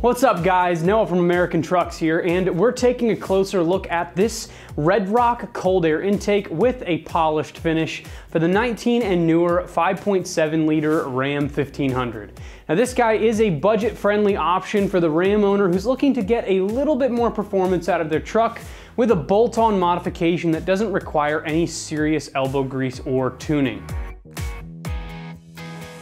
What's up guys, Noah from American Trucks here, and we're taking a closer look at this Red Rock cold air intake with a polished finish for the 19 and newer 5.7 liter Ram 1500. Now this guy is a budget-friendly option for the Ram owner who's looking to get a little bit more performance out of their truck with a bolt-on modification that doesn't require any serious elbow grease or tuning.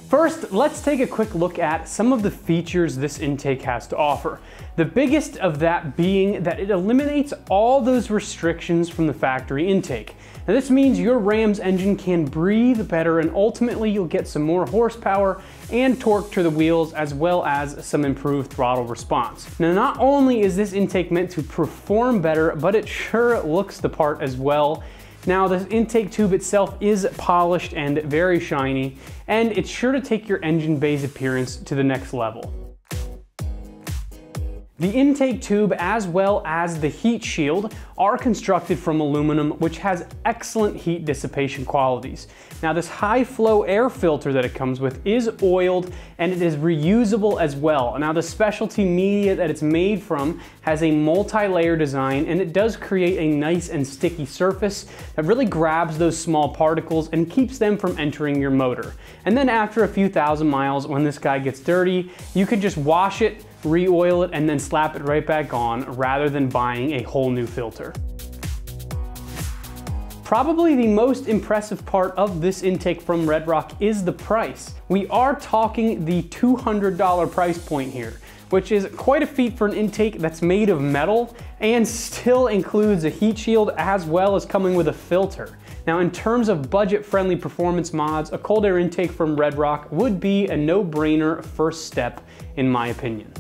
First, let's take a quick look at some of the features this intake has to offer. The biggest of that being that it eliminates all those restrictions from the factory intake. Now this means your Ram's engine can breathe better and ultimately you'll get some more horsepower and torque to the wheels as well as some improved throttle response. Now not only is this intake meant to perform better, but it sure looks the part as well. Now the intake tube itself is polished and very shiny, and it's sure to take your engine bay's appearance to the next level. The intake tube as well as the heat shield are constructed from aluminum, which has excellent heat dissipation qualities. Now this high flow air filter that it comes with is oiled and it is reusable as well. Now the specialty media that it's made from has a multi-layer design, and it does create a nice and sticky surface that really grabs those small particles and keeps them from entering your motor. And then after a few thousand miles, when this guy gets dirty, you can just wash it, re-oil it, and then slap it right back on rather than buying a whole new filter. Probably the most impressive part of this intake from Red Rock is the price. We are talking the $200 price point here, which is quite a feat for an intake that's made of metal and still includes a heat shield as well as coming with a filter. Now in terms of budget-friendly performance mods, a cold air intake from Red Rock would be a no-brainer first step in my opinion.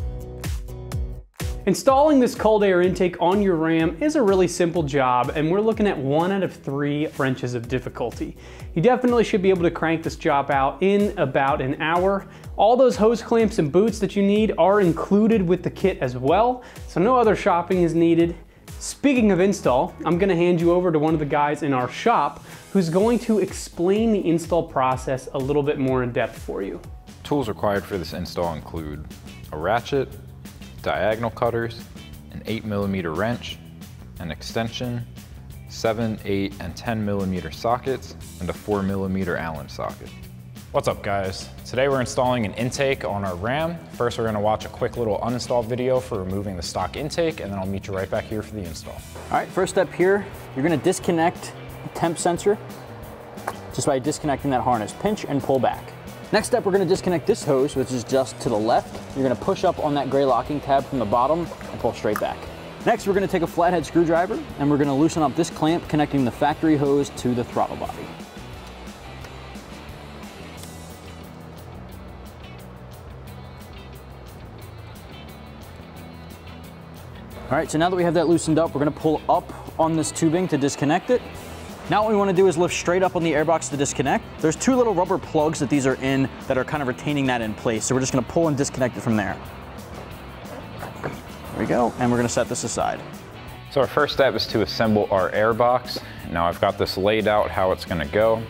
Installing this cold air intake on your Ram is a really simple job, and we're looking at 1 out of 3 wrenches of difficulty. You definitely should be able to crank this job out in about an hour. All those hose clamps and boots that you need are included with the kit as well, so no other shopping is needed. Speaking of install, I'm going to hand you over to one of the guys in our shop who's going to explain the install process a little bit more in depth for you. Tools required for this install include a ratchet, diagonal cutters, an 8mm wrench, an extension, 7, 8, and 10mm sockets, and a 4mm Allen socket. What's up guys? Today we're installing an intake on our Ram. First we're going to watch a quick little uninstall video for removing the stock intake, and then I'll meet you right back here for the install. All right, first step here, you're going to disconnect the temp sensor just by disconnecting that harness. Pinch and pull back. Next step, we're going to disconnect this hose, which is just to the left. You're going to push up on that gray locking tab from the bottom and pull straight back. Next, we're going to take a flathead screwdriver and we're going to loosen up this clamp connecting the factory hose to the throttle body. All right, so now that we have that loosened up, we're going to pull up on this tubing to disconnect it. Now what we want to do is lift straight up on the airbox to disconnect. There's 2 little rubber plugs that these are in that are kind of retaining that in place. So we're just going to pull and disconnect it from there. There we go. And we're going to set this aside. So our first step is to assemble our airbox. Now I've got this laid out how it's going to go.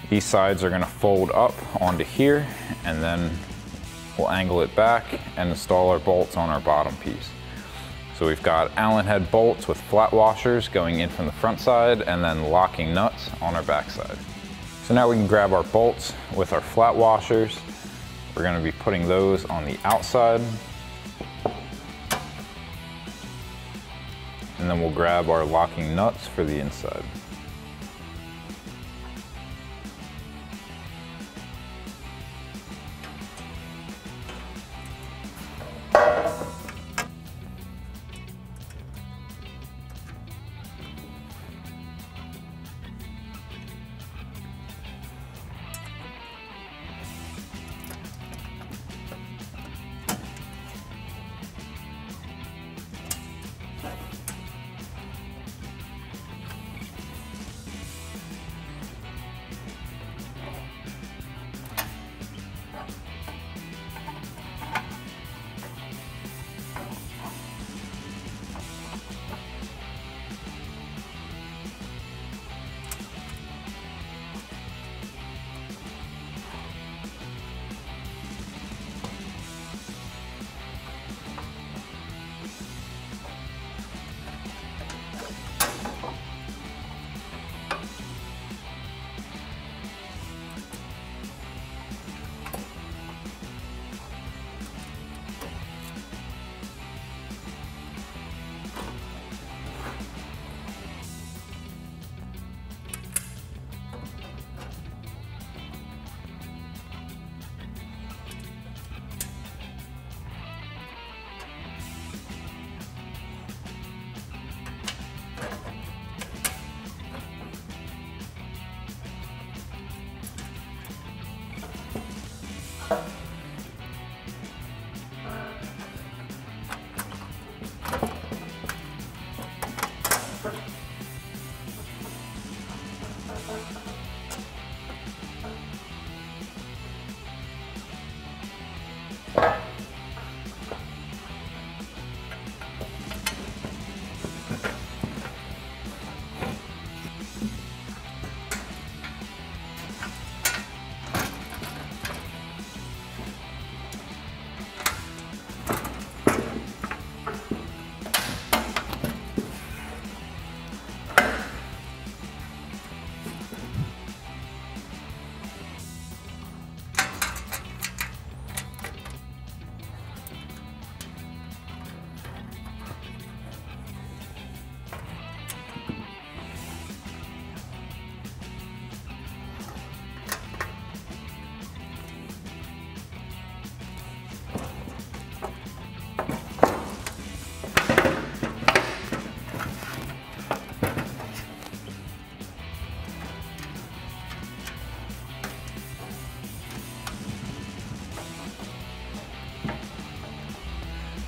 These sides are going to fold up onto here, and then we'll angle it back and install our bolts on our bottom piece. So we've got Allen head bolts with flat washers going in from the front side and then locking nuts on our back side. So now we can grab our bolts with our flat washers. We're going to be putting those on the outside. And then we'll grab our locking nuts for the inside.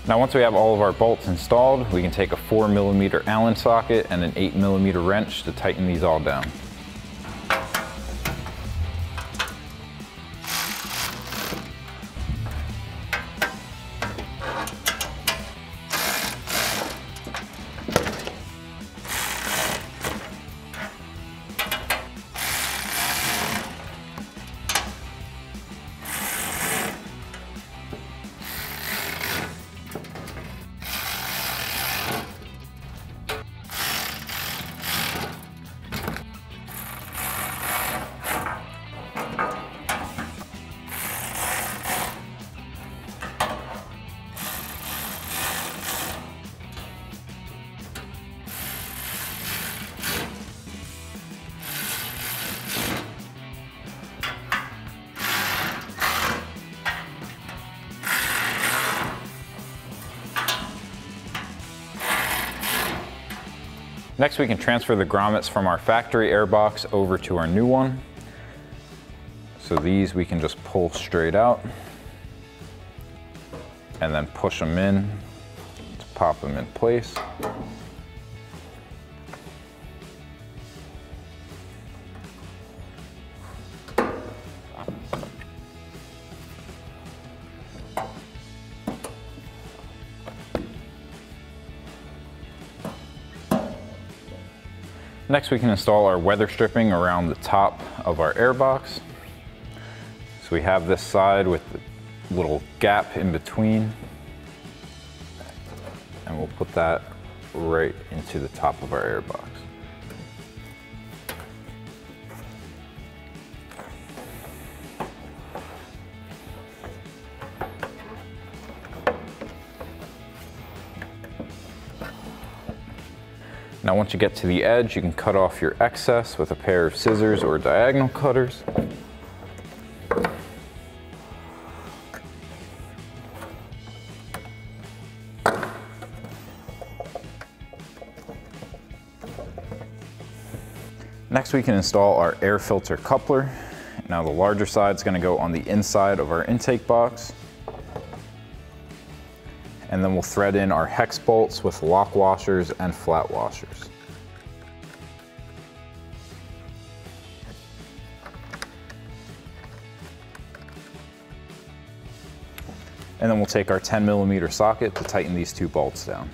Now once we have all of our bolts installed, we can take a 4mm Allen socket and an 8mm wrench to tighten these all down. Next, we can transfer the grommets from our factory airbox over to our new one. So these we can just pull straight out and then push them in to pop them in place. Next, we can install our weather stripping around the top of our airbox. So we have this side with the little gap in between, and we'll put that right into the top of our airbox. Now once you get to the edge, you can cut off your excess with a pair of scissors or diagonal cutters. Next, we can install our air filter coupler. Now the larger side is going to go on the inside of our intake box. And then we'll thread in our hex bolts with lock washers and flat washers. And then we'll take our 10mm socket to tighten these two bolts down.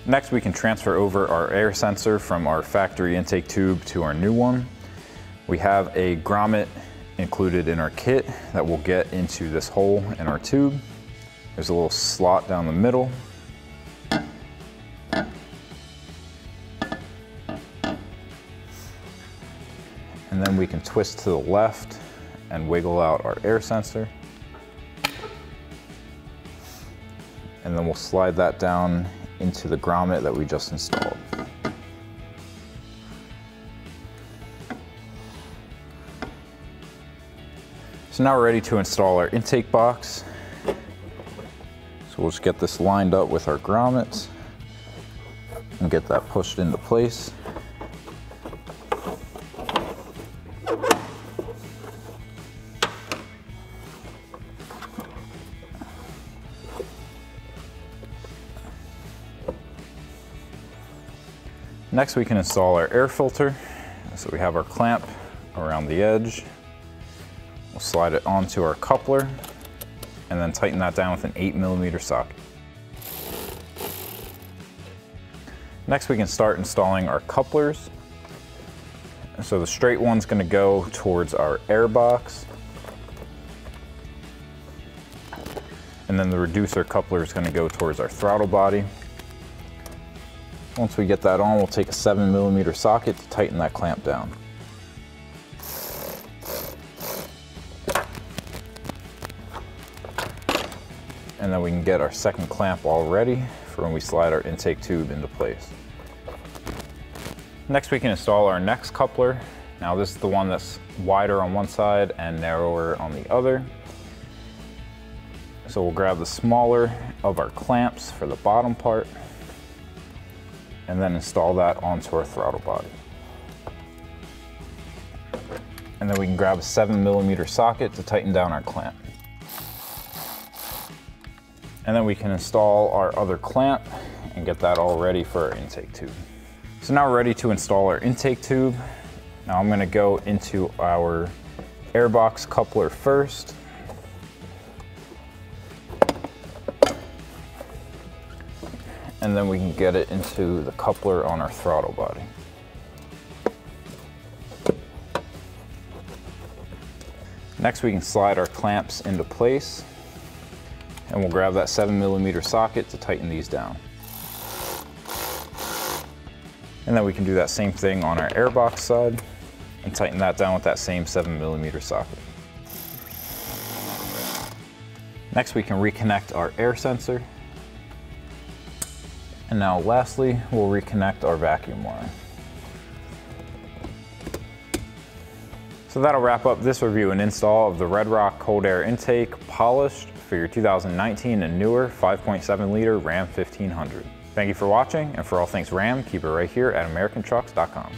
Next, we can transfer over our air sensor from our factory intake tube to our new one. We have a grommet included in our kit that will get into this hole in our tube. There's a little slot down the middle. And then we can twist to the left and wiggle out our air sensor. And then we'll slide that down into the grommet that we just installed. So now we're ready to install our intake box. So we'll just get this lined up with our grommets and get that pushed into place. Next, we can install our air filter. So we have our clamp around the edge. We'll slide it onto our coupler and then tighten that down with an 8mm socket. Next, we can start installing our couplers. So the straight one's going to go towards our air box, and then the reducer coupler is going to go towards our throttle body. Once we get that on, we'll take a 7mm socket to tighten that clamp down. And then we can get our second clamp all ready for when we slide our intake tube into place. Next, we can install our next coupler. Now this is the one that's wider on one side and narrower on the other. So we'll grab the smaller of our clamps for the bottom part and then install that onto our throttle body. And then we can grab a 7mm socket to tighten down our clamp. And then we can install our other clamp and get that all ready for our intake tube. So now we're ready to install our intake tube. Now I'm gonna go into our airbox coupler first. And then we can get it into the coupler on our throttle body. Next, we can slide our clamps into place, and we'll grab that 7mm socket to tighten these down. And then we can do that same thing on our airbox side and tighten that down with that same 7mm socket. Next, we can reconnect our air sensor. And now lastly, we'll reconnect our vacuum line. So that'll wrap up this review and install of the Red Rock Cold Air Intake Polished for your 2019 and newer 5.7 liter Ram 1500. Thank you for watching, and for all things Ram, keep it right here at AmericanTrucks.com.